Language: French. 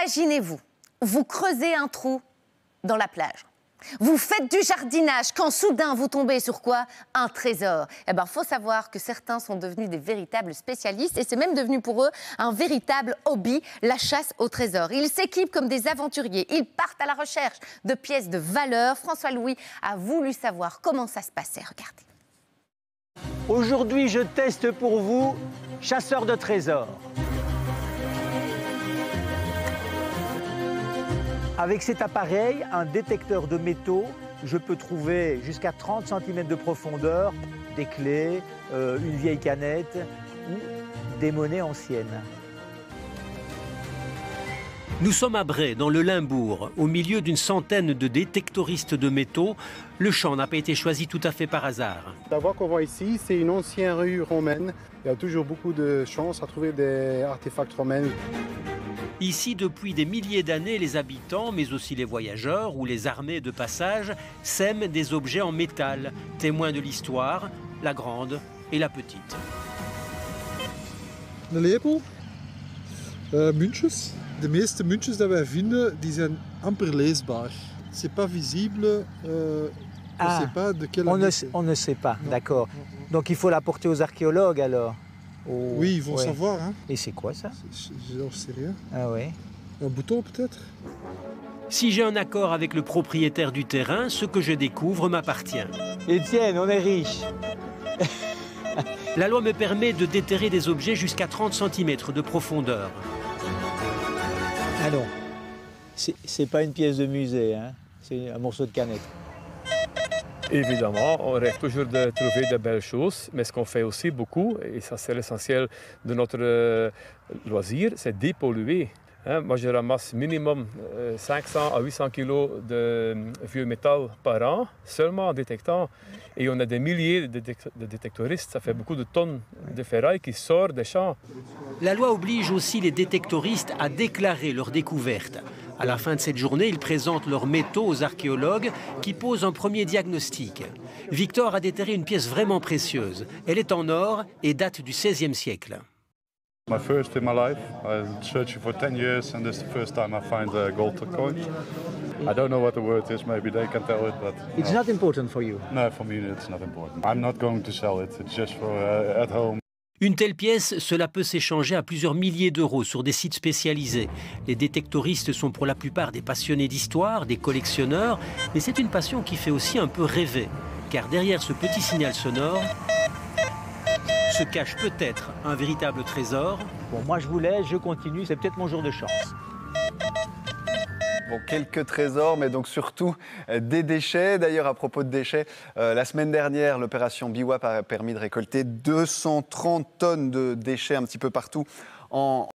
Imaginez-vous, vous creusez un trou dans la plage. Vous faites du jardinage quand soudain vous tombez sur quoi? Un trésor. Eh bien, il faut savoir que certains sont devenus des véritables spécialistes et c'est même devenu pour eux un véritable hobby, la chasse au trésor. Ils s'équipent comme des aventuriers, ils partent à la recherche de pièces de valeur. François Louis a voulu savoir comment ça se passait. Regardez. Aujourd'hui, je teste pour vous chasseur de trésors. Avec cet appareil, un détecteur de métaux, je peux trouver jusqu'à 30 cm de profondeur, des clés, une vieille canette ou des monnaies anciennes. Nous sommes à Bray, dans le Limbourg, au milieu d'une centaine de détectoristes de métaux. Le champ n'a pas été choisi tout à fait par hasard. La voie qu'on voit ici, c'est une ancienne rue romaine. Il y a toujours beaucoup de chances à trouver des artefacts romains. Ici, depuis des milliers d'années, les habitants, mais aussi les voyageurs ou les armées de passage, sèment des objets en métal, témoins de l'histoire, la grande et la petite. Een lepel, muntjes. De meeste muntjes dat wij vinden, die zijn amper leesbaar. C'est pas visible, on ne sait pas de quelle année c'est. On ne sait pas, d'accord. Donc il faut l'apporter aux archéologues alors. Oui, ils vont savoir. Hein. Et c'est quoi ça? J'en sais rien. Ah ouais. Un bouton peut-être? Si j'ai un accord avec le propriétaire du terrain, ce que je découvre m'appartient. Étienne, on est riche. La loi me permet de déterrer des objets jusqu'à 30 cm de profondeur. Ah non, c'est pas une pièce de musée, hein. C'est un morceau de canette. Évidemment, on rêve toujours de trouver de belles choses, mais ce qu'on fait aussi beaucoup, et ça c'est l'essentiel de notre loisir, c'est dépolluer. Moi je ramasse minimum 500 à 800 kilos de vieux métal par an, seulement en détectant. Et on a des milliers de détectoristes, ça fait beaucoup de tonnes de ferraille qui sortent des champs. La loi oblige aussi les détectoristes à déclarer leurs découvertes. À la fin de cette journée, ils présentent leurs métaux aux archéologues qui posent un premier diagnostic. Victor a déterré une pièce vraiment précieuse. Elle est en or et date du XVIe siècle. My first in my life. I've been searching for 10 years and this is the first time I find a gold coin. I don't know what the word is, maybe they can tell it, but... It's not important for you? No, for me it's not important. I'm not going to sell it, it's just for at home. Une telle pièce, cela peut s'échanger à plusieurs milliers d'euros sur des sites spécialisés. Les détectoristes sont pour la plupart des passionnés d'histoire, des collectionneurs, mais c'est une passion qui fait aussi un peu rêver. Car derrière ce petit signal sonore se cache peut-être un véritable trésor. Bon, moi je vous laisse, je continue, c'est peut-être mon jour de chance. Bon, quelques trésors, mais donc surtout des déchets. D'ailleurs, à propos de déchets, la semaine dernière, l'opération BWAP a permis de récolter 230 tonnes de déchets un petit peu partout en